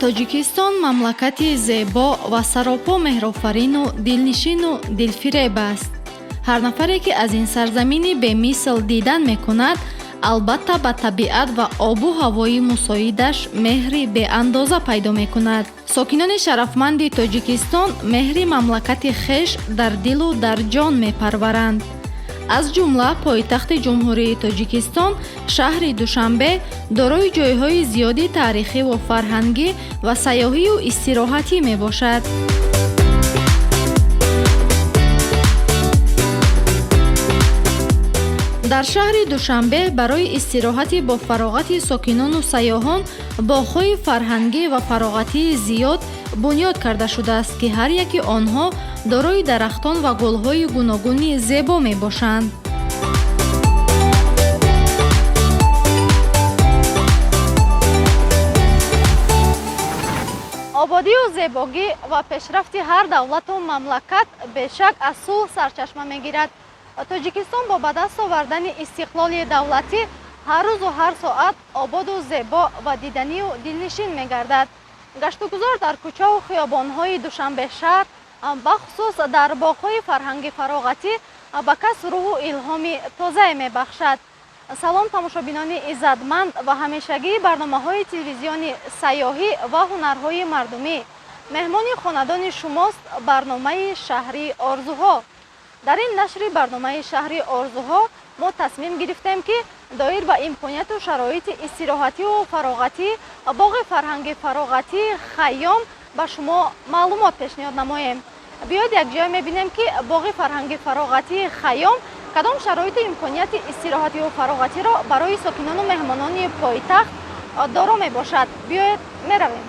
Тоҷикистон мамлакати зебо ва саропо меҳрофарину дилнишину дилфиреб аст. ҳар нафаре ки аз ин сарзамини бемисл дидан мекунад, албатта ба табиат ва обу ҳавои мусоидаш меҳри беандоза пайдо мекунад. сокинони шарафманди Тоҷикистон меҳри мамлакати хеш дар дилу дар ҷон мепарваранд. аз ҷумла пойтахти ҷумҳурии Тоҷикистон шаҳри Душанбе дорои ҷойҳои зиёди таърихиву фарҳангӣ ва сайёҳию истироҳатӣ мебошад. дар шаҳри Душанбе барои истироҳати бо фароғати сокинону сайёҳон боғҳои фарҳангӣ ва фароғатии зиёд бунёд карда шудааст, ки ҳар яки онҳо дорои дарахтон ва гулҳои гуногуни зебо мебошанд. ободию зебогӣ ва пешрафти ҳар давлату мамлакат бешак аз сулҳ сарчашма мегирад. Тоҷикистон бо ба даст овардани истиқлоли давлатӣ ҳар рӯзу ҳар соат ободу зебо ва диданию дилнишин мегардад. гаштугузор дар кӯчаву хиёбонҳои Душанбешаҳр, бахусус дар боғҳои фарҳанги фароғатӣ ба кас рӯҳу илҳоми тозае мебахшад. салом тамошобинони иззатманд ва ҳамешагии барномаҳои телевизиони сайёҳӣ ва ҳунарҳои мардумӣ. меҳмони хонадони шумост барномаи шаҳри орзуҳо. дар ин нашри барномаи шаҳри орзуҳо мо тасмим гирифтем, ки доир ба имконияту шароити истироҳативу фароғатӣ боғи фарҳанги фароғатии Хайём ба шумо маълумот пешниҳод намоем. биёед якҷоя мебинем, ки боғи фарҳанги фароғатии Хайём кадом шароиту имконияти истироҳативу фароғатиро барои сокинону меҳмонони пойтахт доро мебошад. биёед меравем.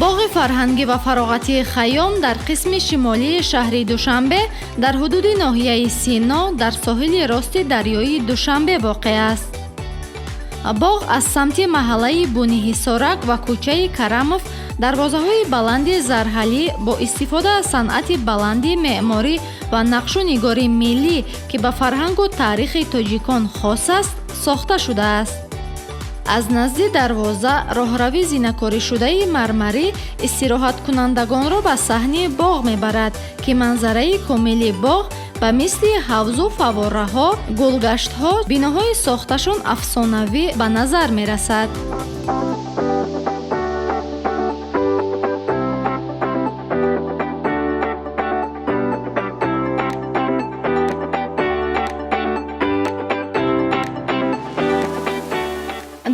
боғи фарҳангӣ ва фароғатии Хайём дар қисми шимолии шаҳри Душанбе дар ҳудуди ноҳияи Сино дар соҳили рости дарёи Душанбе воқеъ аст. боғ аз самти маҳаллаи Буниҳисорак ва кӯчаи Карамов дарвозаҳои баланди зарҳалӣ бо истифода аз санъати баланди меъморӣ ва нақшу нигори миллӣ, ки ба фарҳангу таърихи тоҷикон хос аст, сохта шудааст. аз назди дарвоза роҳрави зинакоришудаи мармарӣ истироҳаткунандагонро ба саҳни боғ мебарад, ки манзараи комили боғ ба мисли ҳавзу фаввораҳо, гулгаштҳо, биноҳои сохташон афсонавӣ ба назар мерасад.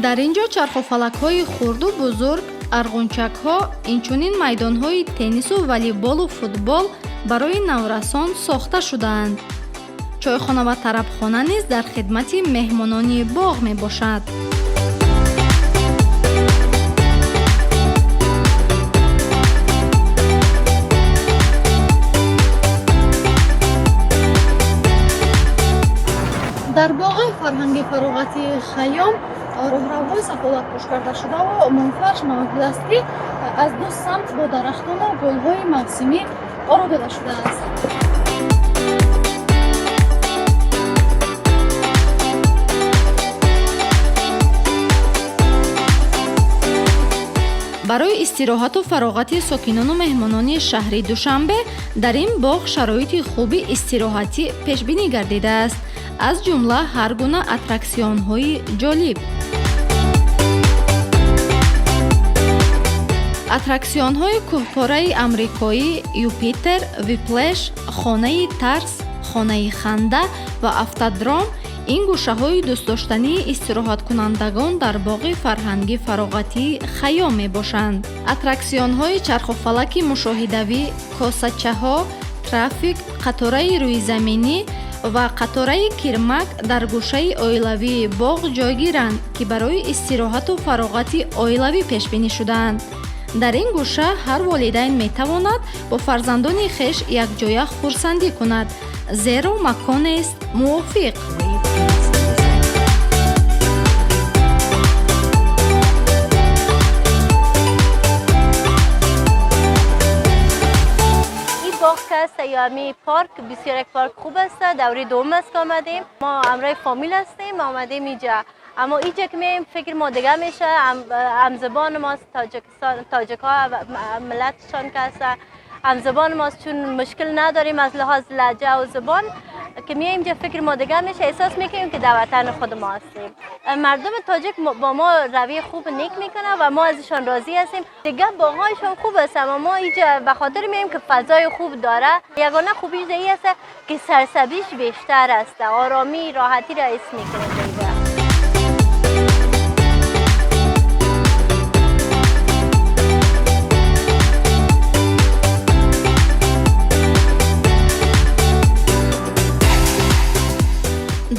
дар ин ҷо чархофалакҳои хурду бузург, арғунчакҳо, инчунин майдонҳои теннису волейболу футбол барои наврасон сохта шудаанд. чойхона ва тарабхона низ дар хидмати меҳмонони боғ мебошад. дар боғи фарҳанги фароғатии Хайём роҳравҳои сафолатпӯш кардашудаву мунфарш мавҷуд аст, ки аз ду самт бо дарахтону гулҳои мавсимӣ орода шудааст. барои истироҳату фароғати сокинону меҳмонони шаҳри Душанбе дар ин боғ шароити хуби истироҳатӣ пешбинӣ гардидааст, аз ҷумла ҳар гуна аттраксионҳои ҷолиб. аттраксионҳои кӯҳпораи амрикоӣ, Юпитер, Виплеш, хонаи тарс, хонаи ханда ва автодром ин гӯшаҳои дӯстдоштании истироҳаткунандагон дар боғи фарҳанги фароғатии Хайём мебошанд. аттраксионҳои чархофалаки мушоҳидавӣ, косачаҳо, трафик, қатораи рӯизаминӣ ва қатораи кирмак дар гӯшаи оилавии боғ ҷойгиранд, ки барои истироҳату фароғати оилавӣ пешбинӣ шудаанд. дар ин гӯша ҳар волидайн метавонад бо фарзандони хеш якҷоя хурсандӣ кунад, зеро маконест мувофиқ. باغ است یا می پارک بسیار یک پارک خوب است. دوره دوم است که آمدیم. ما همراه فامیل هستیم آمدیم اینجا. اما اینجا که میایم فکر ما دیگه میشه. همزبان ماست تاجک ها ملتشان که هست همزبان ماست، چون مشکل نداریم از لحاظ لهجه و زبان. که میایم اینجا فکر ما دیگه میشه، احساس میکنیم که در وطن خود ما هستیم. مردم تاجیک با ما روی خوب نیک میکنه و ما ازشان راضی هستیم. دیگه باغایشان خوب است، اما ما اینجا به خاطر میایم که فضای خوب داره. یگانه خوبیش این است که سرسبزیش بیشتر است، آرامی راحتی را حس میکنیم اینجا.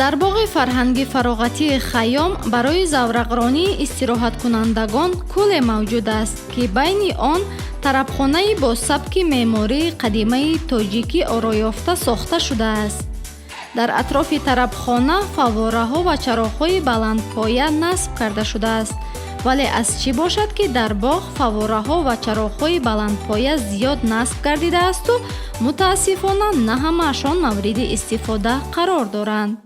дар боғи фарҳанги фароғатии Хайём барои заврақронии истироҳаткунандагон кӯле мавҷуд аст, ки байни он тарабхонаи бо сабки меъмории қадимаи тоҷикӣ ороёфта сохта шудааст. дар атрофи тарабхона фаввораҳо ва чароғҳои баландпоя насб карда шудааст. вале аз чӣ бошад, ки дар боғ фаввораҳо ва чароғҳои баландпоя зиёд насб гардидаасту мутаассифона на ҳамаашон мавриди истифода қарор доранд.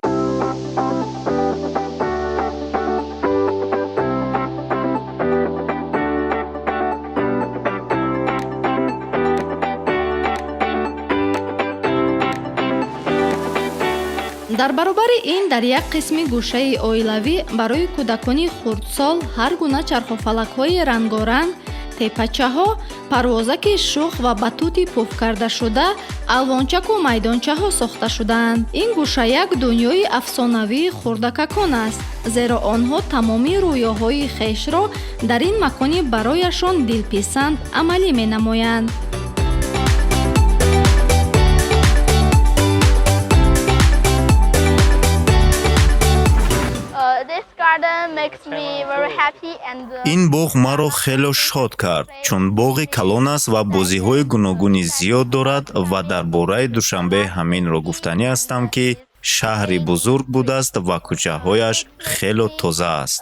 дар баробари ин дар як қисми гӯшаи оилавӣ барои кӯдакони хурдсол ҳар гуна чархофалакҳои рангоранг, тепачаҳо, парвозаки шух ва батути пуфкардашуда, алвончаку майдончаҳо сохта шудаанд. ин гӯша як дунёи афсонавии хурдакакон аст, зеро онҳо тамоми рӯёҳои хешро дар ин макони барояшон дилписанд амалӣ менамоянд. ин боғ маро хело шод кард, чун боғи калон аст ва бозиҳои гуногуни зиёд дорад ва дар бораи Душанбе ҳаминро гуфтанӣ ҳастам, ки шаҳри бузург будааст ва кӯчаҳояш хело тоза аст.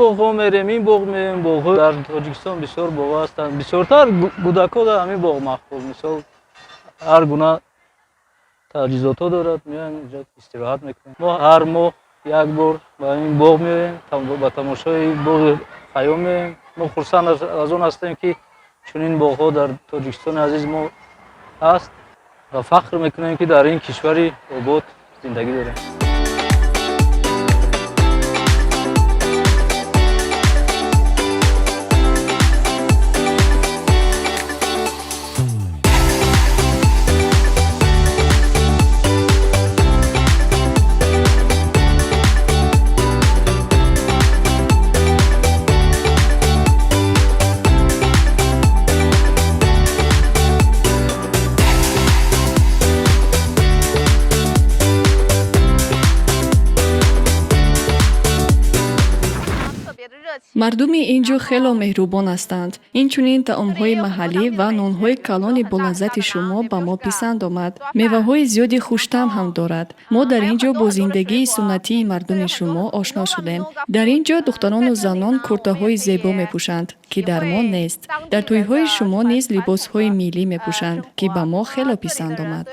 باغ میریم این باغ میریم باغ در تاجیکستان بسیار باغ هستند بسیارتر کودکان در همین باغ مخصوص مثال هر گونه تجهیزات دارد میایم اینجا استراحت میکنیم ما هر ماه یک بار با این باغ میریم با تماشای باغ خیام میریم ما خرسند از اون هستیم که چون این باغ ها در تاجیکستان عزیز ما هست و فخر میکنیم که در این کشوری آباد زندگی داریم. мардуми ин ҷо хело меҳрубон ҳастанд. инчунин таомҳои маҳаллӣ ва нонҳои калони болаззати шумо ба мо писанд омад. меваҳои зиёди хуштаъм ҳам дорад. мо дар ин ҷо бо зиндагии суннатии мардуми шумо ошно шудем. дар ин ҷо духтарону занон куртаҳои зебо мепӯшанд, ки дар мо нест. дар тӯйҳои шумо низ либосҳои миллӣ мепӯшанд, ки ба мо хело писанд омад.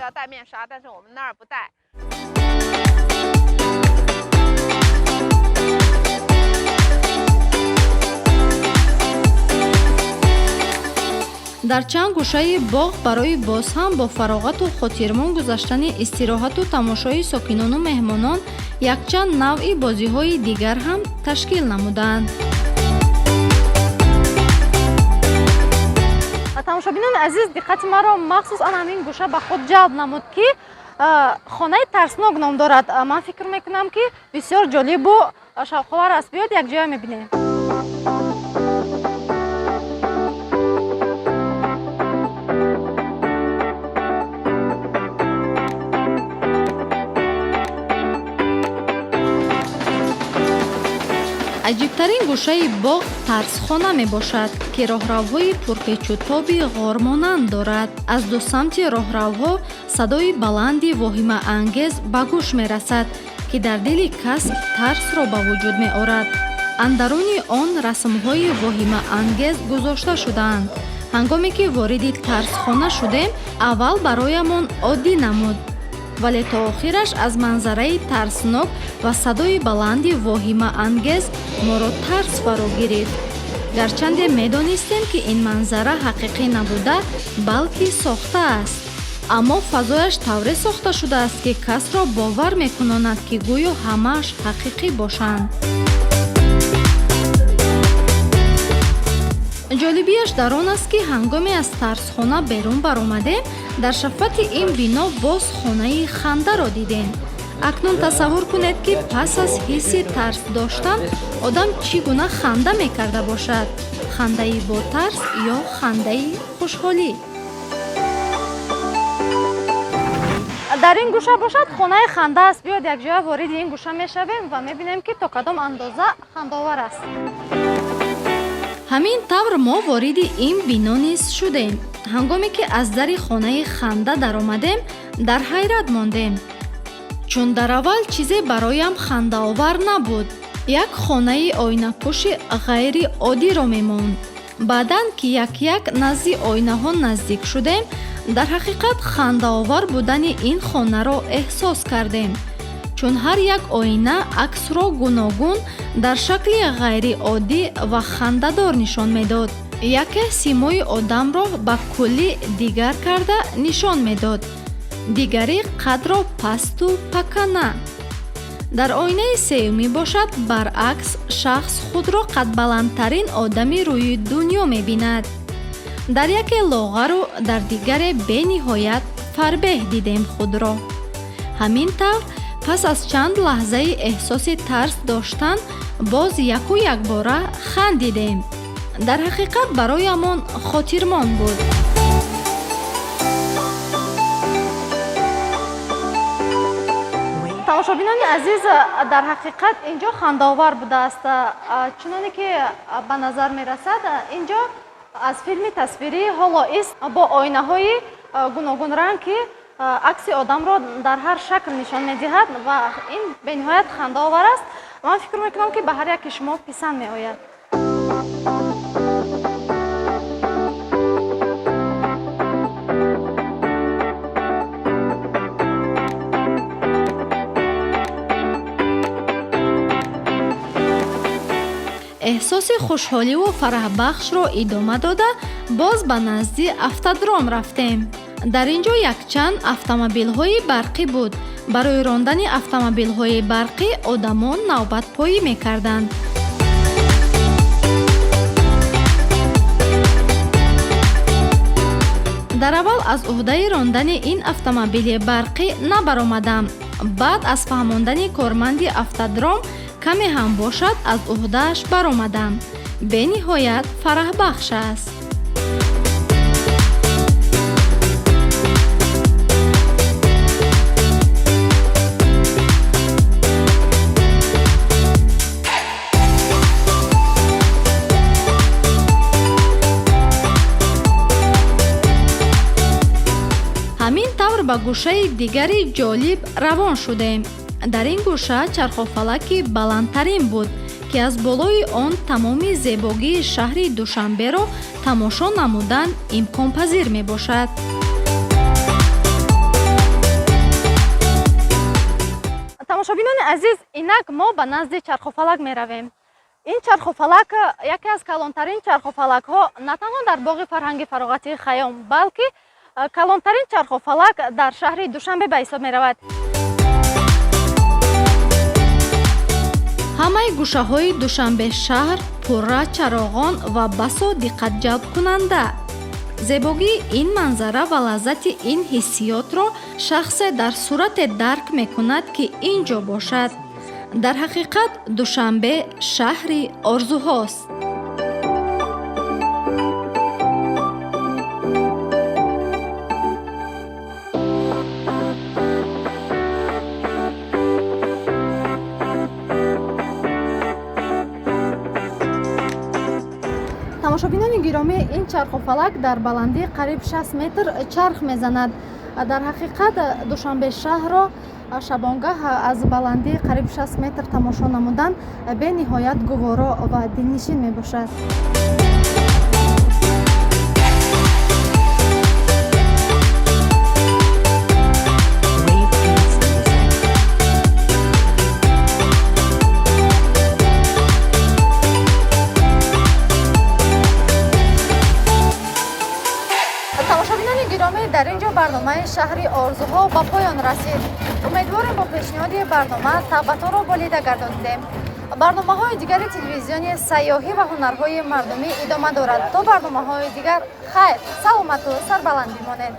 дар чанд гӯшаи боғ барои боз ҳам бо фароғату хотирмон гузаштани истироҳату тамошои сокинону меҳмонон якчанд навъи бозиҳои дигар ҳам ташкил намуданд. тамошобинони азиз, диққати маро махсус ан ҳамин гӯша ба худ ҷалб намуд, ки хонаи тарснок ном дорад. Ман фикр мекунам, ки бисёр ҷолибу шавқовар аст. биёед якҷоя мебинем. аҷибтарин гӯшаи боғ тарсхона мебошад, ки роҳравҳои пурпечутоби ғормонанд дорад. аз ду самти роҳравҳо садои баланди воҳимаангез ба гӯш мерасад, ки дар дили кас тарсро ба вуҷуд меорад. андаруни он расмҳои воҳимаангез гузошта шудаанд. ҳангоме ки вориди тарсхона шудем, аввал бароямон оддӣ намуд, вале то охираш аз манзараи тарснок ва садои баланди воҳимаангез моро тарс фаро гирифт. гарчанде медонистем, ки ин манзара ҳақиқӣ набуда, балки сохта аст, аммо фазояш тавре сохта шудааст, ки касро бовар мекунонад, ки гӯё ҳамааш ҳақиқӣ бошанд. ҷолибияш дар он аст, ки ҳангоме аз тарсхона берун баромадем, дар шафати ин бино боз хонаи хандаро дидем. акнун тасаввур кунед, ки пас аз ҳисси тарс доштан одам чӣ гуна ханда мекарда бошад. хандаи бо тарс ё хандаи хушҳолӣ. дар ин гӯша бошад хонаи ханда аст. биёед якҷоя вориди ин гӯша мешавем ва мебинем, ки то кадом андоза хандовар аст. ҳамин тавр мо вориди ин бино низ шудем. ҳангоме ки аз дари хонаи ханда даромадем, дар ҳайрат мондем, чун дар аввал чизе бароям хандаовар набуд. як хонаи ойнапӯши ғайриоддиро мемонд. баъдан ки як назди ойнаҳо наздик шудем, дар ҳақиқат хандаовар будани ин хонаро эҳсос кардем, чун ҳар як оина аксро гуногун дар шакли ғайриоддӣ ва хандадор нишон медод. яке симои одамро ба кулли дигар карда нишон медод, дигари қадро пасту пакана. дар оинаи сеюмӣ бошад, баръакс шахс худро қадбаландтарин одами рӯи дунё мебинад. дар яке лоғару дар дигаре бениҳоят фарбеҳ дидем худро. ҳамин тавр пас аз чанд лаҳзаи эҳсоси тарс доштан, боз яку якбора хандидем. дар ҳақиқат бароямон хотирмон буд. тамошобинони азиз, дар ҳақиқат инҷо хандаовар будааст. чуноне ки ба назар мерасад, инҷо аз филми тасвирӣ ҳоло ист бо ойнаҳои гуногун ранг, ки акси одамро дар ҳар шакл нишон медиҳад ва ин бениҳоят хандаовар аст. ман фикр мекунам, ки ба ҳар яки шумо писанд меояд. эҳсоси хушҳоливу фараҳбахшро идома дода, боз ба назди автодром рафтем. дар ин ҷо якчанд автомобилҳои барқӣ буд. барои рондани автомобилҳои барқӣ одамон навбатпоӣ мекарданд. дар аввал аз уҳдаи рондани ин автомобили барқӣ набаромадам. баъд аз фаҳмондани корманди автодром каме ҳам бошад аз уҳдааш баромадам. бениҳоят фараҳбахш аст. ҳамин тавр ба гӯшаи дигари ҷолиб равон шудем. дар ин гӯша чархофалаки баландтарин буд, ки аз болои он тамоми зебогии шаҳри Душанберо тамошо намудан имконпазир мебошад. тамошобинони азиз, инак мо ба назди чархофалак меравем. ин чархофалак яке аз калонтарин чархофалакҳо на танҳо дар боғи фарҳанги фароғатии хаём, балки калонтарин чархофалак дар шаҳри Душанбе ба ҳисоб меравад. ҳамаи гӯшаҳои Душанбе шаҳр пурра чароғон ва басо диққатҷалбкунанда. зебогии ин манзара ва лаззати ин ҳиссиётро шахсе дар сурате дарк мекунад, ки ин ҷо бошад. дар ҳақиқат Душанбе шаҳри орзуҳост. тамошобинони гиромӣ, ин чархофалак дар баландии қариб 6 метр чарх мезанад. дар ҳақиқат Душанбе шаҳрро шабонгаҳ аз баландии қариб 6 метр тамошо намудан бениҳоят гуворо ва дилнишин мебошад. тамошобинони гиромӣ, дар ин ҷо барномаи шаҳри орзуҳо ба поён расид. умедворим бо пешниҳоди барнома тавбатонро болида гардонидем. барномаҳои дигари телевизиони сайёҳӣ ва ҳунарҳои мардумӣ идома дорад. то барномаҳои дигар, хайр, саломату сарбаланд бимонед.